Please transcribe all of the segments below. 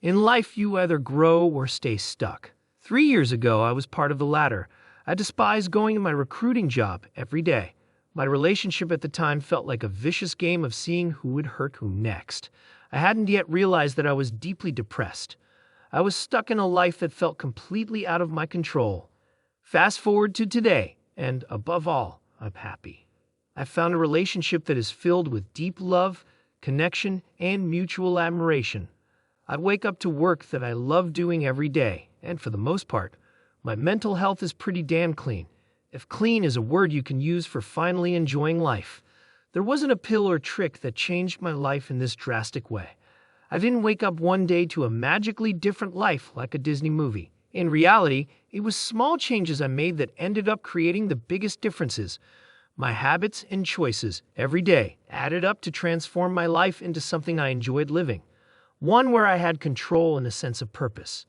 In life, you either grow or stay stuck. 3 years ago, I was part of the latter. I despised going to my recruiting job every day. My relationship at the time felt like a vicious game of seeing who would hurt who next. I hadn't yet realized that I was deeply depressed. I was stuck in a life that felt completely out of my control. Fast forward to today, and above all, I'm happy. I found a relationship that is filled with deep love, connection, and mutual admiration. I wake up to work that I love doing every day, and for the most part, my mental health is pretty damn clean. If clean is a word you can use for finally enjoying life. There wasn't a pill or trick that changed my life in this drastic way. I didn't wake up one day to a magically different life like a Disney movie. In reality, it was small changes I made that ended up creating the biggest differences. My habits and choices every day added up to transform my life into something I enjoyed living. One where I had control and a sense of purpose.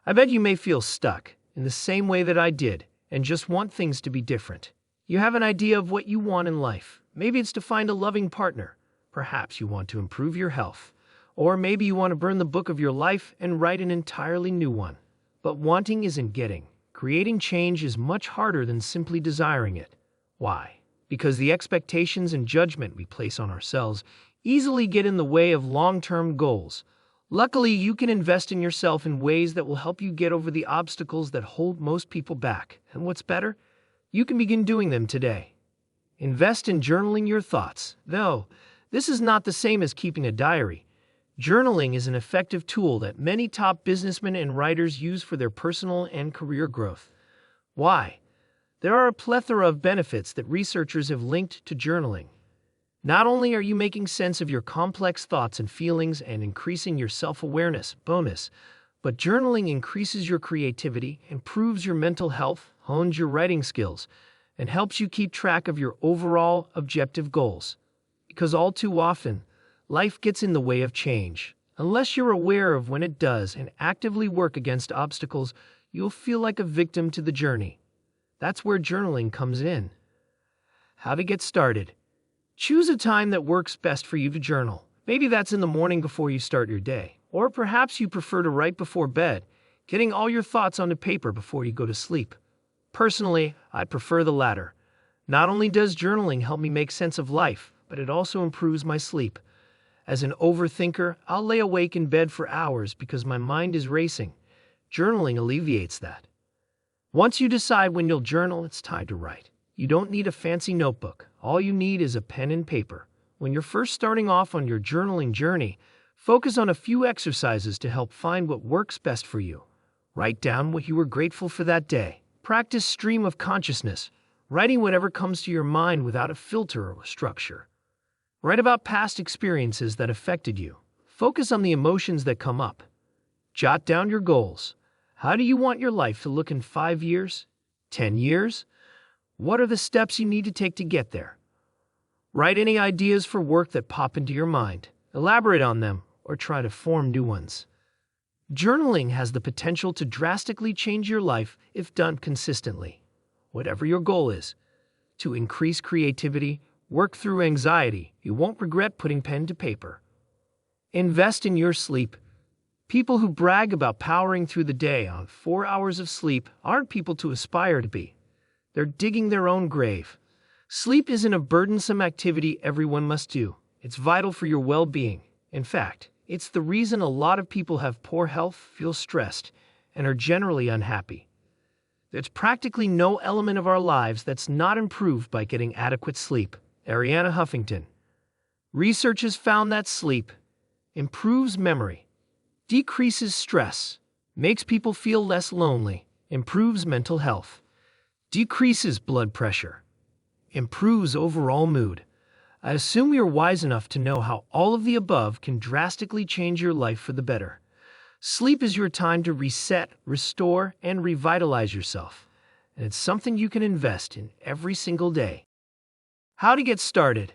I bet you may feel stuck in the same way that I did and just want things to be different. You have an idea of what you want in life. Maybe it's to find a loving partner. Perhaps you want to improve your health. Or maybe you want to burn the book of your life and write an entirely new one. But wanting isn't getting. Creating change is much harder than simply desiring it. Why? Because the expectations and judgment we place on ourselves easily get in the way of long-term goals. Luckily, you can invest in yourself in ways that will help you get over the obstacles that hold most people back. And what's better? You can begin doing them today. Invest in journaling your thoughts. Though, this is not the same as keeping a diary. Journaling is an effective tool that many top businessmen and writers use for their personal and career growth. Why? There are a plethora of benefits that researchers have linked to journaling. Not only are you making sense of your complex thoughts and feelings and increasing your self-awareness, bonus, but journaling increases your creativity, improves your mental health, hones your writing skills, and helps you keep track of your overall objective goals. Because all too often, life gets in the way of change. Unless you're aware of when it does and actively work against obstacles, you'll feel like a victim to the journey. That's where journaling comes in. How to get started. Choose a time that works best for you to journal. Maybe that's in the morning before you start your day. Or perhaps you prefer to write before bed, getting all your thoughts onto paper before you go to sleep. Personally, I prefer the latter. Not only does journaling help me make sense of life, but it also improves my sleep. As an overthinker, I'll lay awake in bed for hours because my mind is racing. Journaling alleviates that. Once you decide when you'll journal, it's time to write. You don't need a fancy notebook. All you need is a pen and paper. When you're first starting off on your journaling journey, focus on a few exercises to help find what works best for you. Write down what you were grateful for that day. Practice stream of consciousness, writing whatever comes to your mind without a filter or structure. Write about past experiences that affected you. Focus on the emotions that come up. Jot down your goals. How do you want your life to look in 5 years? 10 years? What are the steps you need to take to get there? Write any ideas for work that pop into your mind. Elaborate on them, or try to form new ones. Journaling has the potential to drastically change your life if done consistently. Whatever your goal is, to increase creativity, work through anxiety, you won't regret putting pen to paper. Invest in your sleep. People who brag about powering through the day on 4 hours of sleep aren't people to aspire to be. They're digging their own grave. Sleep isn't a burdensome activity everyone must do. It's vital for your well-being. In fact, it's the reason a lot of people have poor health, feel stressed, and are generally unhappy. There's practically no element of our lives that's not improved by getting adequate sleep. Arianna Huffington. Research has found that sleep improves memory, decreases stress, makes people feel less lonely, improves mental health, decreases blood pressure, improves overall mood. I assume you're wise enough to know how all of the above can drastically change your life for the better. Sleep is your time to reset, restore, and revitalize yourself, and it's something you can invest in every single day. How to get started.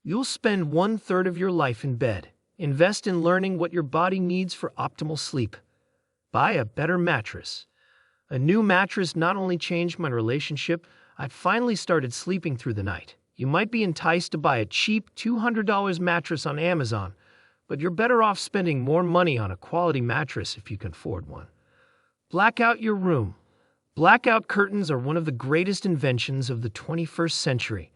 You'll spend 1/3 of your life in bed. Invest in learning what your body needs for optimal sleep. Buy a better mattress. A new mattress not only changed my relationship, I finally started sleeping through the night. You might be enticed to buy a cheap $200 mattress on Amazon, but you're better off spending more money on a quality mattress if you can afford one. Black out your room. Blackout curtains are one of the greatest inventions of the 21st century.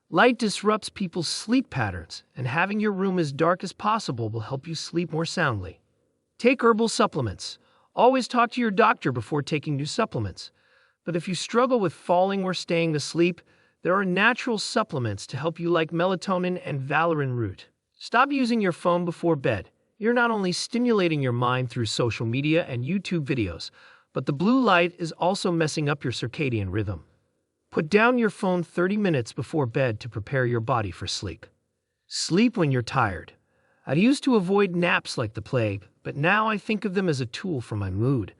Light disrupts people's sleep patterns, and having your room as dark as possible will help you sleep more soundly. Take herbal supplements. Always talk to your doctor before taking new supplements. But if you struggle with falling or staying asleep, there are natural supplements to help you like melatonin and valerian root. Stop using your phone before bed. You're not only stimulating your mind through social media and YouTube videos, but the blue light is also messing up your circadian rhythm. Put down your phone 30 minutes before bed to prepare your body for sleep. Sleep when you're tired. I used to avoid naps like the plague, but now I think of them as a tool for my mood.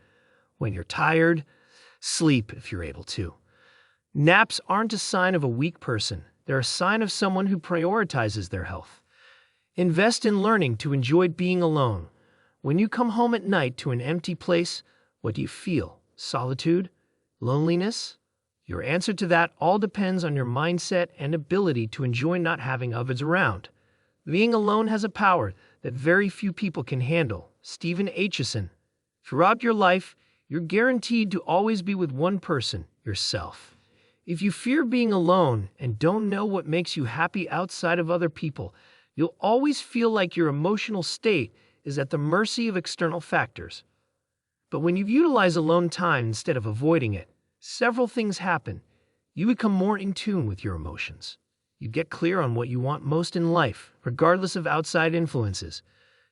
When you're tired, sleep if you're able to. Naps aren't a sign of a weak person. They're a sign of someone who prioritizes their health. Invest in learning to enjoy being alone. When you come home at night to an empty place, what do you feel? Solitude? Loneliness? Your answer to that all depends on your mindset and ability to enjoy not having others around. Being alone has a power that very few people can handle. Stephen Aitchison. Throughout your life, you're guaranteed to always be with one person, yourself. If you fear being alone and don't know what makes you happy outside of other people, you'll always feel like your emotional state is at the mercy of external factors. But when you utilize alone time instead of avoiding it, several things happen. You become more in tune with your emotions. You get clear on what you want most in life, regardless of outside influences.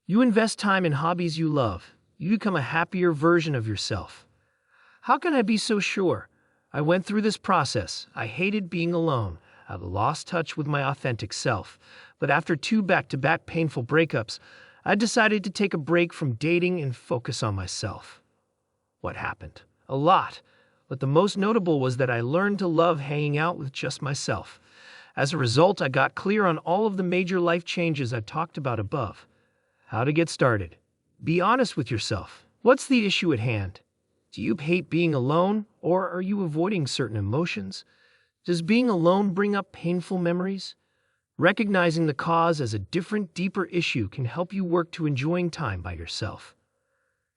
You invest time in hobbies you love. You become a happier version of yourself. How can I be so sure? I went through this process. I hated being alone. I lost touch with my authentic self. But after 2 back-to-back painful breakups, I decided to take a break from dating and focus on myself. What happened? A lot. But the most notable was that I learned to love hanging out with just myself. As a result, I got clear on all of the major life changes I talked about above. How to get started. Be honest with yourself. What's the issue at hand? Do you hate being alone, or are you avoiding certain emotions? Does being alone bring up painful memories? Recognizing the cause as a different, deeper issue can help you work to enjoying time by yourself.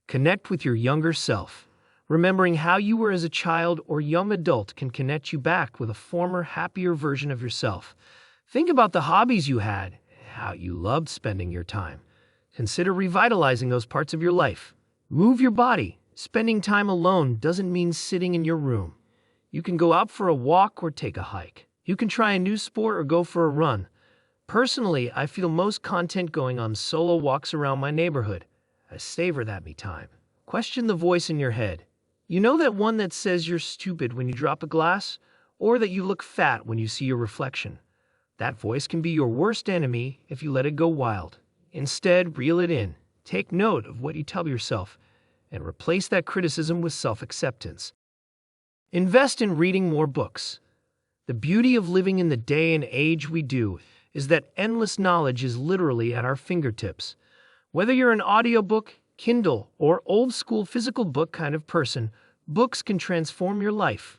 Connect with your younger self. Remembering how you were as a child or young adult can connect you back with a former, happier version of yourself. Think about the hobbies you had, how you loved spending your time. Consider revitalizing those parts of your life. Move your body. Spending time alone doesn't mean sitting in your room. You can go out for a walk or take a hike. You can try a new sport or go for a run. Personally, I feel most content going on solo walks around my neighborhood. I savor that me time. Question the voice in your head. You know that one that says you're stupid when you drop a glass, or that you look fat when you see your reflection? That voice can be your worst enemy if you let it go wild. Instead, reel it in. Take note of what you tell yourself, and replace that criticism with self-acceptance. Invest in reading more books. The beauty of living in the day and age we do is that endless knowledge is literally at our fingertips. Whether you're an audiobook, Kindle, or old-school physical book kind of person, books can transform your life.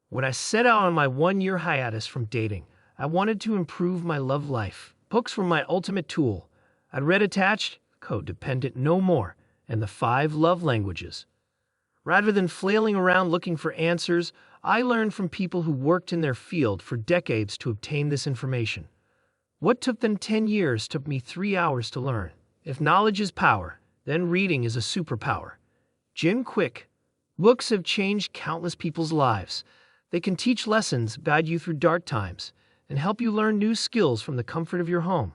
When I set out on my 1-year hiatus from dating, I wanted to improve my love life. Books were my ultimate tool. I'd read Attached, Codependent No More, and The 5 Love Languages. Rather than flailing around looking for answers, I learned from people who worked in their field for decades to obtain this information. What took them 10 years took me 3 hours to learn. If knowledge is power, then reading is a superpower. Jim Kwik. Books have changed countless people's lives. They can teach lessons, guide you through dark times, and help you learn new skills from the comfort of your home.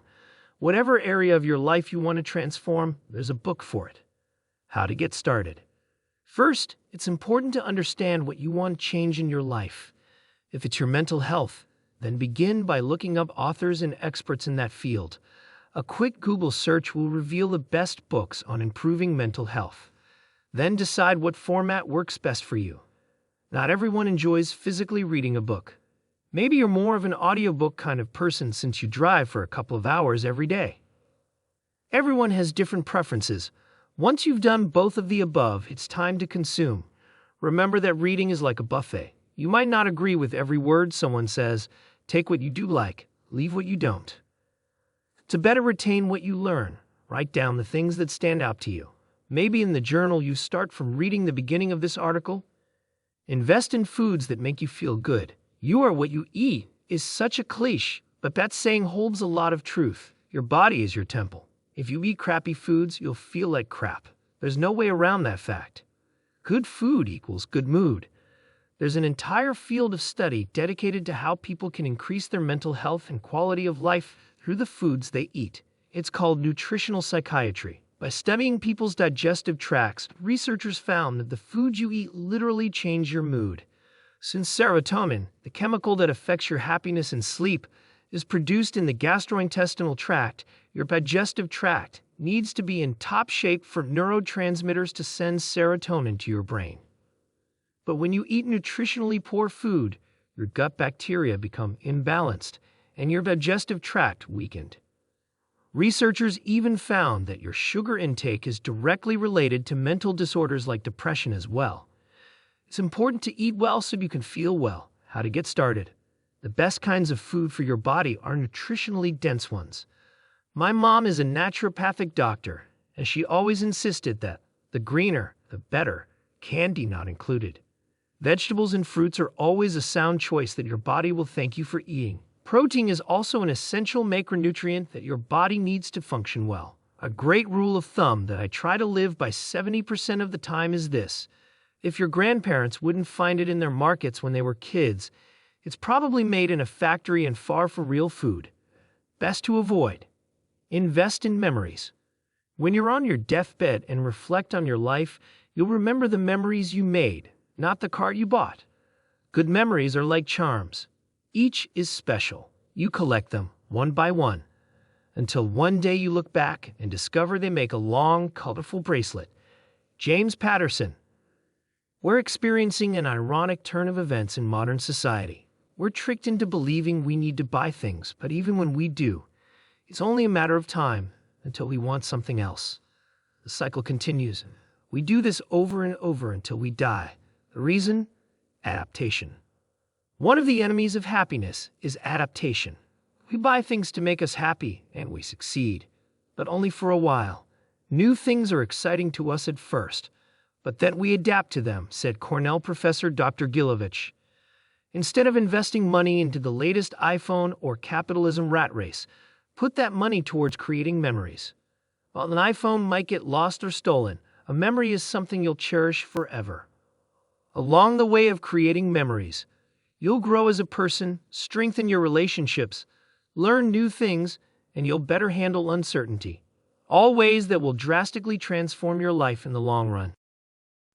Whatever area of your life you want to transform, there's a book for it. How to get started. First, it's important to understand what you want to change in your life. If it's your mental health, then begin by looking up authors and experts in that field. A quick Google search will reveal the best books on improving mental health. Then decide what format works best for you. Not everyone enjoys physically reading a book. Maybe you're more of an audiobook kind of person since you drive for a couple of hours every day. Everyone has different preferences. Once you've done both of the above, it's time to consume. Remember that reading is like a buffet. You might not agree with every word someone says. Take what you do like, leave what you don't. To better retain what you learn, write down the things that stand out to you. Maybe in the journal you start from reading the beginning of this article. Invest in foods that make you feel good. You are what you eat is such a cliche, but that saying holds a lot of truth. Your body is your temple. If you eat crappy foods, you'll feel like crap. There's no way around that fact. Good food equals good mood. There's an entire field of study dedicated to how people can increase their mental health and quality of life through the foods they eat. It's called nutritional psychiatry. By studying people's digestive tracts, researchers found that the foods you eat literally change your mood. Since serotonin, the chemical that affects your happiness and sleep, is produced in the gastrointestinal tract, your digestive tract needs to be in top shape for neurotransmitters to send serotonin to your brain. But when you eat nutritionally poor food, your gut bacteria become imbalanced and your digestive tract weakened. Researchers even found that your sugar intake is directly related to mental disorders like depression as well. It's important to eat well so you can feel well. How to get started? The best kinds of food for your body are nutritionally dense ones. My mom is a naturopathic doctor, and she always insisted that the greener, the better, candy not included. Vegetables and fruits are always a sound choice that your body will thank you for eating. Protein is also an essential macronutrient that your body needs to function well. A great rule of thumb that I try to live by 70% of the time is this: if your grandparents wouldn't find it in their markets when they were kids, it's probably made in a factory and far from real food. Best to avoid. Invest in memories. When you're on your deathbed and reflect on your life, you'll remember the memories you made, not the car you bought. Good memories are like charms. Each is special. You collect them, one by one, until one day you look back and discover they make a long, colorful bracelet. James Patterson. We're experiencing an ironic turn of events in modern society. We're tricked into believing we need to buy things, but even when we do, it's only a matter of time until we want something else. The cycle continues. We do this over and over until we die. The reason? Adaptation. One of the enemies of happiness is adaptation. We buy things to make us happy, and we succeed, but only for a while. New things are exciting to us at first, but then we adapt to them, said Cornell professor Dr. Gilovich. Instead of investing money into the latest iPhone or capitalism rat race, put that money towards creating memories. While an iPhone might get lost or stolen, a memory is something you'll cherish forever. Along the way of creating memories, you'll grow as a person, strengthen your relationships, learn new things, and you'll better handle uncertainty. All ways that will drastically transform your life in the long run.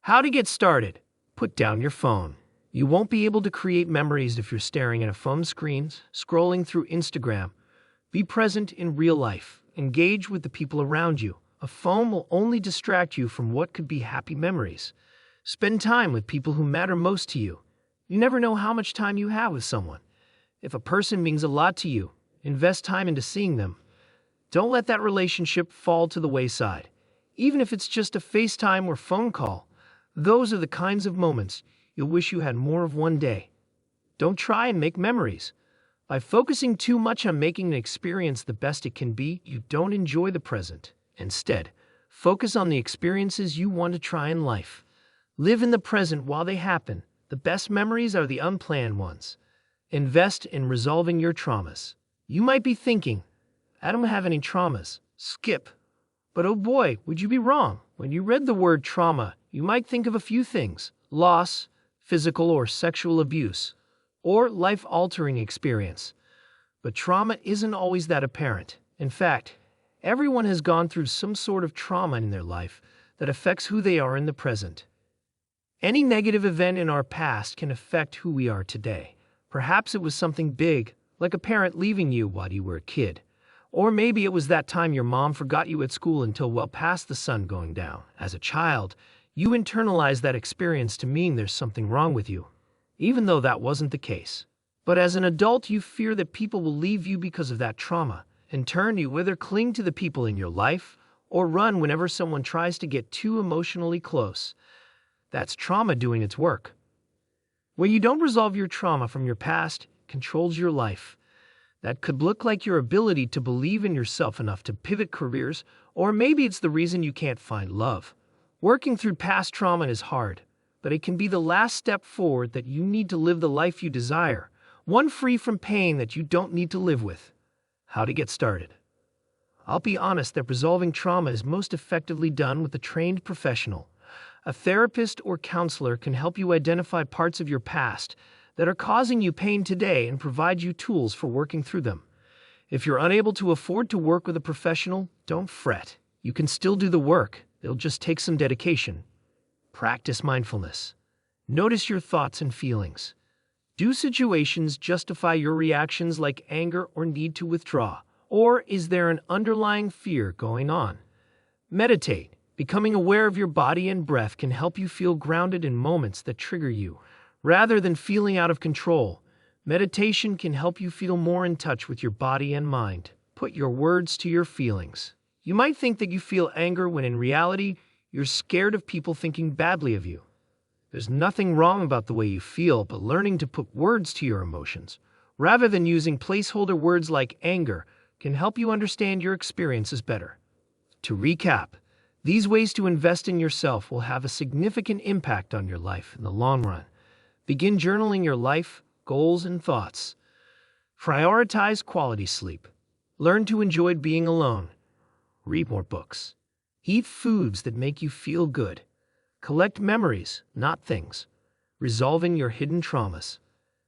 How to get started? Put down your phone. You won't be able to create memories if you're staring at a phone screen, scrolling through Instagram. Be present in real life. Engage with the people around you. A phone will only distract you from what could be happy memories. Spend time with people who matter most to you. You never know how much time you have with someone. If a person means a lot to you, invest time into seeing them. Don't let that relationship fall to the wayside. Even if it's just a FaceTime or phone call, those are the kinds of moments you'll wish you had more of one day. Don't try and make memories. By focusing too much on making an experience the best it can be, you don't enjoy the present. Instead, focus on the experiences you want to try in life. Live in the present while they happen. The best memories are the unplanned ones. Invest in resolving your traumas. You might be thinking, I don't have any traumas. Skip. But oh boy, would you be wrong. When you read the word trauma, you might think of a few things: loss, physical or sexual abuse, or life-altering experience. But trauma isn't always that apparent. In fact, everyone has gone through some sort of trauma in their life that affects who they are in the present. Any negative event in our past can affect who we are today. Perhaps it was something big, like a parent leaving you while you were a kid. Or maybe it was that time your mom forgot you at school until well past the sun going down. As a child, you internalize that experience to mean there's something wrong with you, even though that wasn't the case. But as an adult, you fear that people will leave you because of that trauma. In turn, you either cling to the people in your life or run whenever someone tries to get too emotionally close. That's trauma doing its work. When you don't resolve your trauma from your past, it controls your life. That could look like your ability to believe in yourself enough to pivot careers, or maybe it's the reason you can't find love. Working through past trauma is hard, but it can be the last step forward that you need to live the life you desire, one free from pain that you don't need to live with. How to get started? I'll be honest that resolving trauma is most effectively done with a trained professional. A therapist or counselor can help you identify parts of your past that are causing you pain today and provide you tools for working through them. If you're unable to afford to work with a professional, don't fret. You can still do the work. It'll just take some dedication. Practice mindfulness. Notice your thoughts and feelings. Do situations justify your reactions like anger or need to withdraw? Or is there an underlying fear going on? Meditate. Becoming aware of your body and breath can help you feel grounded in moments that trigger you. Rather than feeling out of control, meditation can help you feel more in touch with your body and mind. Put your words to your feelings. You might think that you feel anger when in reality, you're scared of people thinking badly of you. There's nothing wrong about the way you feel, but learning to put words to your emotions, rather than using placeholder words like anger, can help you understand your experiences better. To recap, these ways to invest in yourself will have a significant impact on your life in the long run. Begin journaling your life, goals, and thoughts. Prioritize quality sleep. Learn to enjoy being alone. Read more books. Eat foods that make you feel good. Collect memories, not things. Resolving your hidden traumas.